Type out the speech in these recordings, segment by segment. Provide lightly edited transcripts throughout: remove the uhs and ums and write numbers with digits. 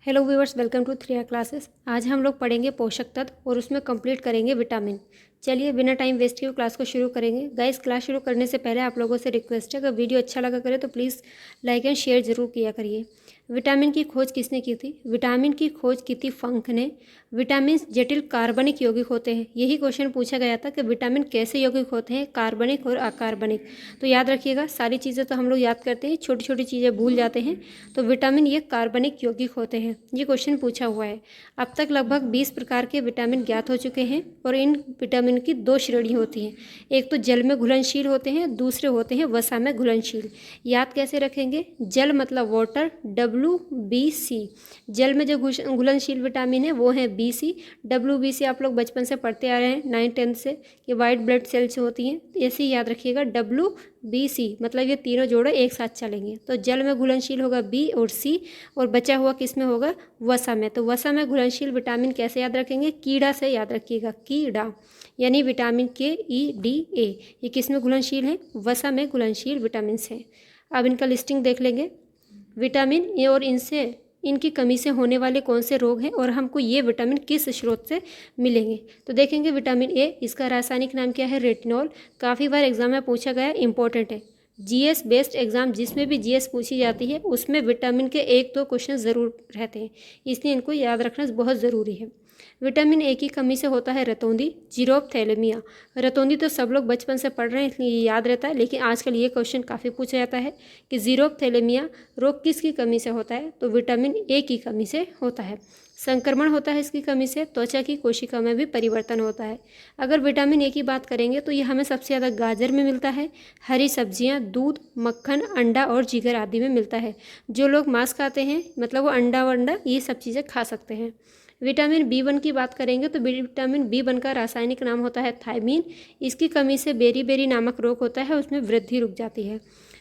Hello viewers, welcome to 3R classes. आज हम लोग पढ़ेंगे पोषक तत्व और उसमें कंप्लीट करेंगे विटामिन। चलिए बिना टाइम वेस्ट किए क्लास को शुरू करेंगे। गाइस, क्लास शुरू करने से पहले आप लोगों से रिक्वेस्ट है, अगर वीडियो अच्छा लगा करे तो प्लीज़ लाइक एंड शेयर ज़रूर किया करिए। विटामिन की खोज किसने की थी? विटामिन की खोज की थी फंक ने। विटामिन जटिल कार्बनिक यौगिक होते हैं। यही क्वेश्चन पूछा गया था कि विटामिन कैसे यौगिक होते हैं, कार्बनिक और अकार्बनिक। तो याद रखिएगा, सारी चीज़ें तो हम लोग याद करते हैं, छोटी छोटी चीज़ें भूल जाते हैं। तो विटामिन ये कार्बनिक यौगिक होते हैं। ये क्वेश्चन पूछा हुआ है। अब तक लगभग 20 प्रकार के विटामिन ज्ञात हो चुके हैं और इन विटामिन की दो श्रेणी होती हैं। एक तो जल में घुलनशील होते हैं, दूसरे होते हैं वसा में घुलनशील। याद कैसे रखेंगे? जल मतलब वाटर, WBC। जल में जो घुलनशील विटामिन है वो है BC। WBC आप लोग बचपन से पढ़ते आ रहे हैं 9th-10th से, ये वाइट ब्लड सेल्स होती हैं। ऐसे ही याद रखिएगा, WBC मतलब ये तीनों जोड़े एक साथ चलेंगे। तो जल में घुलनशील होगा B और C, और बचा हुआ किस में होगा? वसा में। तो वसा में घुलनशील विटामिन कैसे याद रखेंगे? कीड़ा से याद रखिएगा, कीड़ा, यानी विटामिन KEDA। ये किस में घुलनशील है? वसा में घुलनशील विटामिन है। अब इनका लिस्टिंग देख लेंगे। विटामिन ए और इनकी कमी से होने वाले कौन से रोग हैं और हमको ये विटामिन किस स्रोत से मिलेंगे? तो देखेंगे विटामिन ए, इसका रासायनिक नाम क्या है? रेटिनॉल। काफ़ी बार एग्जाम में पूछा गया, इंपॉर्टेंट है। GS बेस्ड एग्जाम जिसमें भी GS पूछी जाती है उसमें विटामिन के 1-2 क्वेश्चन ज़रूर रहते हैं, इसलिए इनको याद रखना बहुत ज़रूरी है। विटामिन ए की कमी से होता है रतौंधी, जीरोप्थैलेमिया। रतौंधी तो सब लोग बचपन से पढ़ रहे हैं इसलिए ये याद रहता है, लेकिन आजकल ये क्वेश्चन काफ़ी पूछा जाता है कि जीरोप्थैलेमिया रोग किसकी कमी से होता है? तो विटामिन ए की कमी से होता है। संक्रमण होता है इसकी कमी से, त्वचा की कोशिका में भी परिवर्तन होता है। अगर विटामिन ए की बात करेंगे तो ये हमें सबसे ज़्यादा गाजर में मिलता है, हरी सब्जियां, दूध, मक्खन, अंडा और जिगर आदि में मिलता है। जो लोग मांस खाते हैं मतलब वो अंडा वंडा ये सब चीज़ें खा सकते हैं। विटामिन B1 की बात करेंगे तो विटामिन B1 का रासायनिक नाम होता है थायमीन। इसकी कमी से बेरी नामक रोग होता है, उसमें वृद्धि रुक जाती है।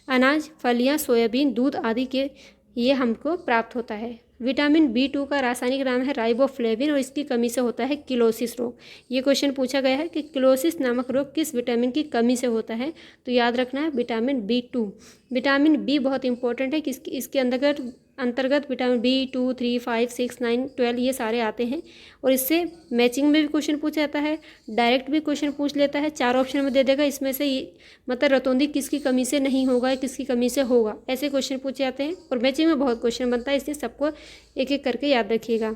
अनाज, फलियां, सोयाबीन, दूध आदि के ये हमको प्राप्त होता है। विटामिन B2 का रासायनिक नाम है राइबोफ्लेविन और इसकी कमी से होता है किलोसिस रोग। ये क्वेश्चन पूछा गया है कि किलोसिस नामक रोग किस विटामिन की कमी से होता है? तो याद रखना है विटामिन B2। विटामिन B बहुत इंपॉर्टेंट है कि इसके अंतर्गत विटामिन B2, 3, 5, 6, 9, 12 ये सारे आते हैं और इससे मैचिंग में भी क्वेश्चन पूछा जाता है, डायरेक्ट भी क्वेश्चन पूछ लेता है। 4 ऑप्शन में दे देगा, इसमें से मतलब रतौंधी किसकी कमी से नहीं होगा, किसकी कमी से होगा, ऐसे क्वेश्चन पूछे जाते हैं और मैचिंग में बहुत क्वेश्चन बनता है, इसलिए सबको एक एक करके याद रखिएगा।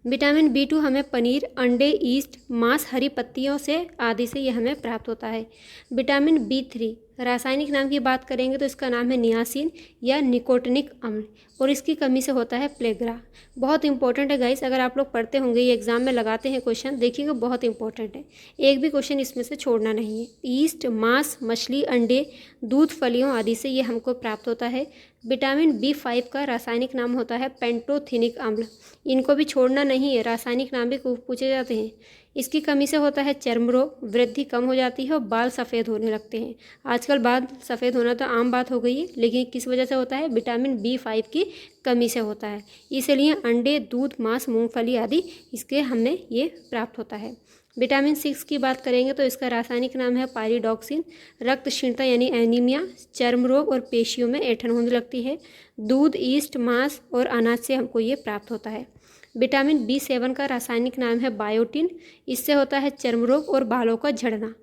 विटामिन B2 हमें पनीर, अंडे, ईस्ट, मांस, हरी पत्तियों से आदि से ये हमें प्राप्त होता है। विटामिन B3 रासायनिक नाम की बात करेंगे तो इसका नाम है नियासिन या निकोटिनिक अम्ल और इसकी कमी से होता है प्लेग्रा। बहुत इंपॉर्टेंट है गाइस, अगर आप लोग पढ़ते होंगे, ये एग्जाम में लगाते हैं क्वेश्चन, देखिएगा बहुत इंपॉर्टेंट है, एक भी क्वेश्चन इसमें से छोड़ना नहीं है। ईस्ट, मांस, मछली, अंडे, दूध, फलियों आदि से ये हमको प्राप्त होता है। विटामिन B5 का रासायनिक नाम होता है पेंटोथेनिक अम्ल। इनको भी छोड़ना नहीं है, रासायनिक नाम भी पूछे जाते हैं। इसकी कमी से होता है चर्म रोग, वृद्धि कम हो जाती है और बाल सफ़ेद होने लगते हैं। आजकल बाल सफ़ेद होना तो आम बात हो गई है, लेकिन किस वजह से होता है? विटामिन B5 की कमी से होता है। इसलिए अंडे, दूध, मांस, मूंगफली आदि इसके हमें ये प्राप्त होता है। विटामिन 6 की बात करेंगे तो इसका रासायनिक नाम है पायरिडॉक्सिन। रक्त क्षीणता यानी एनीमिया, चर्म रोग और पेशियों में ऐंठन होने लगती है। दूध, ईस्ट, मांस और अनाज से हमको ये प्राप्त होता है। विटामिन B7 का रासायनिक नाम है बायोटिन। इससे होता है चर्म रोग और बालों का झड़ना।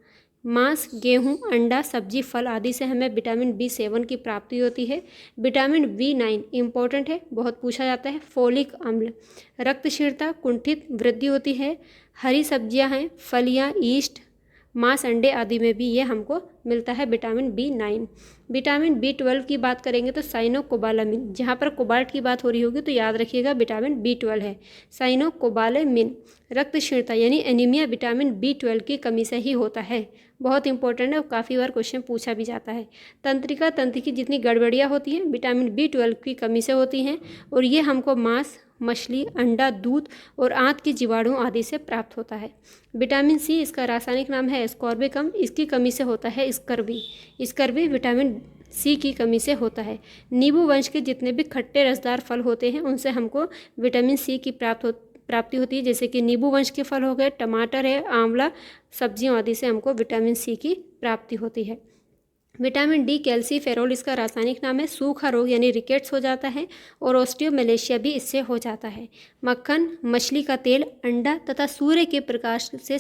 मांस, गेहूं, अंडा, सब्जी, फल आदि से हमें विटामिन B7 की प्राप्ति होती है। विटामिन B9 इंपॉर्टेंट है, बहुत पूछा जाता है। फोलिक अम्ल, रक्त क्षीणता, कुंठित वृद्धि होती है। हरी सब्जियां हैं, फलियां, ईस्ट, मांस, अंडे आदि में भी ये हमको मिलता है विटामिन B9। विटामिन B12 की बात करेंगे तो साइनोकोबालामिन, जहाँ पर कोबाल्ट की बात हो रही होगी तो याद रखिएगा विटामिन B12 है साइनोकोबालामिन। रक्त क्षीणता यानी एनीमिया विटामिन B12 की कमी से ही होता है, बहुत इंपॉर्टेंट है और काफ़ी बार क्वेश्चन पूछा भी जाता है। तंत्रिका तंत्र की जितनी गड़बड़ियाँ होती हैं विटामिन B12 की कमी से होती हैं और ये हमको मांस, मछली, अंडा, दूध और आंत के जीवाणुओं आदि से प्राप्त होता है। विटामिन C, इसका रासायनिक नाम है एस्कॉर्बिकम। इसकी कमी से होता है स्कर्वी। स्कर्वी विटामिन C की कमी से होता है। नींबू वंश के जितने भी खट्टे रसदार फल होते हैं उनसे हमको विटामिन C की प्राप्ति होती है, जैसे कि नींबू वंश के फल हो गए, टमाटर है, आंवला, सब्जियों आदि से हमको विटामिन C की प्राप्ति होती है। विटामिन डी कैल्सीफेरोल इसका रासायनिक नाम है। सूखा रोग यानी रिकेट्स हो जाता है और ऑस्टियोमेलेशिया भी इससे हो जाता है। मक्खन, मछली का तेल, अंडा तथा सूर्य के प्रकाश से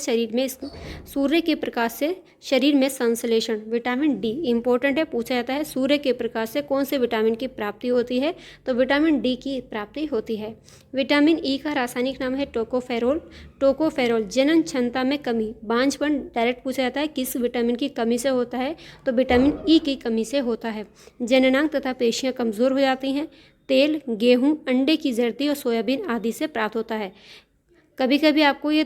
शरीर में संश्लेषण। विटामिन डी इंपॉर्टेंट है, पूछा जाता है सूर्य के प्रकाश से कौन से विटामिन की प्राप्ति होती है, तो विटामिन डी की प्राप्ति होती है। विटामिन ई का रासायनिक नाम है टोकोफेरोल। टोकोफेरोल जनन क्षमता में कमी, बांझपन डायरेक्ट पूछा जाता है किस विटामिन की कमी से होता है, तो विटामिन ई की कमी से होता है। जननांग तथा पेशियां कमज़ोर हो जाती हैं। तेल गेहूं, अंडे की जर्दी और सोयाबीन आदि से प्राप्त होता है। कभी कभी आपको ये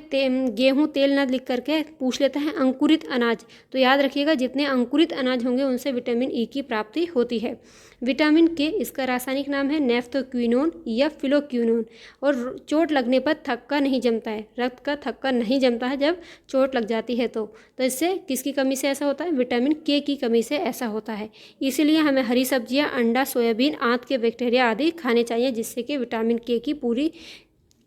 गेहूं तेल ना लिख करके पूछ लेता है अंकुरित अनाज, तो याद रखिएगा जितने अंकुरित अनाज होंगे उनसे विटामिन ई की प्राप्ति होती है। विटामिन के इसका रासायनिक नाम है नेफ्थोक्विनोन या फिलोक्विनोन। और चोट लगने पर थक्का नहीं जमता है, रक्त का थक्का नहीं जमता है जब चोट लग जाती है तो इससे किसकी कमी से ऐसा होता है, विटामिन के की कमी से ऐसा होता है। इसीलिए हमें हरी सब्जियां, अंडा, सोयाबीन, आंत के बैक्टीरिया आदि खाने चाहिए जिससे कि विटामिन के की पूरी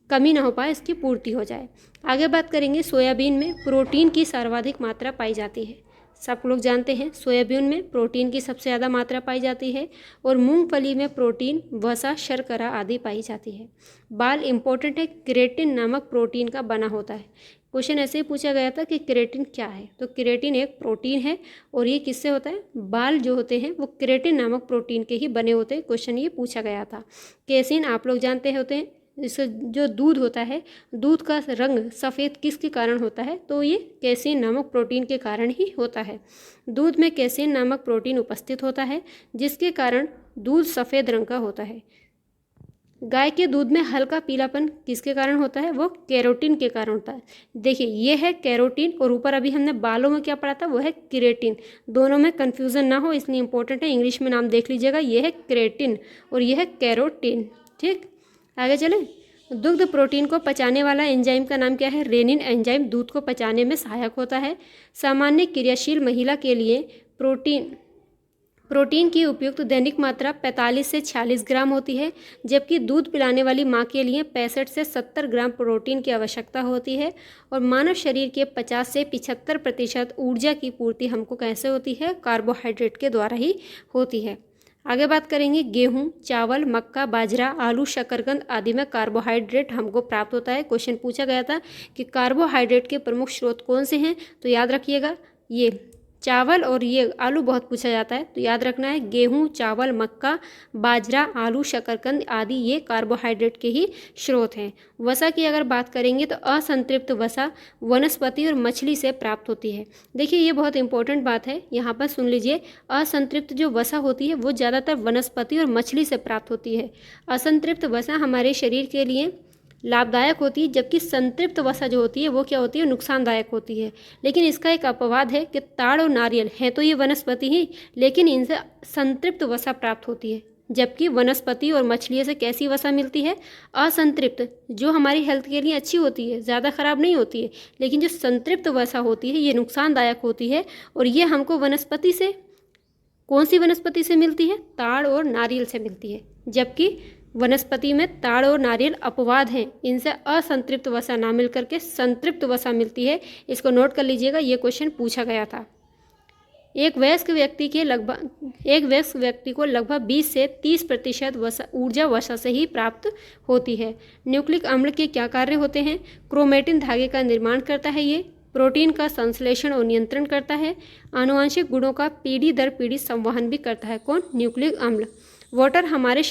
कमी ना हो पाए, इसकी पूर्ति हो जाए। आगे बात करेंगे, सोयाबीन में प्रोटीन की सर्वाधिक मात्रा पाई जाती है। सब लोग जानते हैं सोयाबीन में प्रोटीन की सबसे ज़्यादा मात्रा पाई जाती है और मूंगफली में प्रोटीन, वसा, शर्करा आदि पाई जाती है। बाल इंपॉर्टेंट है, केराटिन नामक प्रोटीन का बना होता है। क्वेश्चन ऐसे ही पूछा गया था कि केराटिन क्या है, तो केराटिन एक प्रोटीन है और ये किससे होता है, बाल जो होते हैं वो केराटिन नामक प्रोटीन के ही बने होते हैं। क्वेश्चन ये पूछा गया था। केसिन आप लोग जानते होते हैं, इससे जो दूध होता है, दूध का रंग सफ़ेद किसके कारण होता है, तो ये कैसीन नामक प्रोटीन के कारण ही होता है। दूध में कैसीन नामक प्रोटीन उपस्थित होता है जिसके कारण दूध सफ़ेद रंग का होता है। गाय के दूध में हल्का पीलापन किसके कारण होता है, वो कैरोटीन के कारण होता है। देखिए ये है कैरोटीन और ऊपर अभी हमने बालों में क्या पढ़ा था, वो है केराटिन। दोनों में कन्फ्यूज़न ना हो इसलिए इंपॉर्टेंट है, इंग्लिश में नाम देख लीजिएगा, ये है केराटिन और ये है कैरोटीन। ठीक, आगे चलें। दुग्ध प्रोटीन को पचाने वाला एंजाइम का नाम क्या है, रेनिन एंजाइम दूध को पचाने में सहायक होता है। सामान्य क्रियाशील महिला के लिए प्रोटीन की उपयुक्त दैनिक मात्रा 45 से 46 ग्राम होती है, जबकि दूध पिलाने वाली माँ के लिए 65 से 70 ग्राम प्रोटीन की आवश्यकता होती है। और मानव शरीर के 50 से 75% ऊर्जा की पूर्ति हमको कैसे होती है, कार्बोहाइड्रेट के द्वारा ही होती है। आगे बात करेंगे, गेहूं, चावल, मक्का, बाजरा, आलू, शकरकंद आदि में कार्बोहाइड्रेट हमको प्राप्त होता है। क्वेश्चन पूछा गया था कि कार्बोहाइड्रेट के प्रमुख स्रोत कौन से हैं, तो याद रखिएगा ये चावल और ये आलू बहुत पूछा जाता है, तो याद रखना है गेहूं, चावल, मक्का, बाजरा, आलू, शकरकंद आदि ये कार्बोहाइड्रेट के ही स्रोत हैं। वसा की अगर बात करेंगे तो असंतृप्त वसा वनस्पति और मछली से प्राप्त होती है। देखिए ये बहुत इंपॉर्टेंट बात है, यहाँ पर सुन लीजिए। असंतृप्त जो वसा होती है वो ज़्यादातर वनस्पति और मछली से प्राप्त होती है। असंतृप्त वसा हमारे शरीर के लिए लाभदायक होती है, जबकि संतृप्त वसा जो होती है वो क्या होती है, नुकसानदायक होती है। लेकिन इसका एक अपवाद है कि ताड़ और नारियल है तो ये वनस्पति ही, लेकिन इनसे संतृप्त वसा प्राप्त होती है, जबकि वनस्पति और मछलियों से कैसी वसा मिलती है, असंतृप्त, जो हमारी हेल्थ के लिए अच्छी होती है, ज़्यादा खराब नहीं होती है। लेकिन जो संतृप्त वसा होती है ये नुकसानदायक होती है और ये हमको वनस्पति से, कौन सी वनस्पति से मिलती है, ताड़ और नारियल से मिलती है। जबकि वनस्पति में ताड़ और नारियल अपवाद हैं, इनसे असंतृप्त वसा ना मिल करके संतृप्त वसा मिलती है। इसको नोट कर लीजिएगा, ये क्वेश्चन पूछा गया था। एक वयस्क व्यक्ति को लगभग 20 से 30% ऊर्जा वसा से ही प्राप्त होती है। न्यूक्लिक अम्ल के क्या कार्य होते हैं, क्रोमेटिन धागे का निर्माण करता है, ये प्रोटीन का संश्लेषण और नियंत्रण करता है, आनुवंशिक गुणों का पीढ़ी दर पीढ़ी संवहन भी करता है। कौन, न्यूक्लिक अम्ल। वाटर हमारे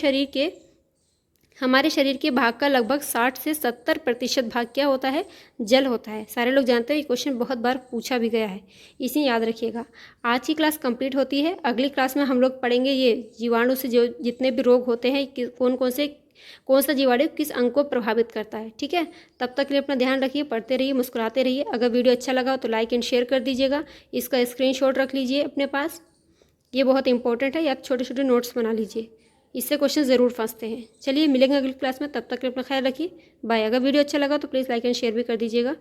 शरीर के भाग का लगभग 60 से 70% भाग क्या होता है, जल होता है। सारे लोग जानते हैं, ये क्वेश्चन बहुत बार पूछा भी गया है, इसे याद रखिएगा। आज की क्लास कंप्लीट होती है, अगली क्लास में हम लोग पढ़ेंगे ये जीवाणु से जो जितने भी रोग होते हैं, कौन सा जीवाणु किस अंग को प्रभावित करता है। ठीक है, तब तक के लिए अपना ध्यान रखिए, पढ़ते रहिए, मुस्कुराते रहिए। अगर वीडियो अच्छा लगा तो लाइक एंड शेयर कर दीजिएगा, इसका स्क्रीनशॉट रख लीजिए अपने पास, ये बहुत इंपॉर्टेंट है, या छोटे छोटे नोट्स बना लीजिए, इससे क्वेश्चन ज़रूर फंसते हैं। चलिए मिलेंगे अगली क्लास में, तब तक के लिए अपना ख्याल रखिए, बाय। अगर वीडियो अच्छा लगा तो प्लीज़ लाइक एंड शेयर भी कर दीजिएगा।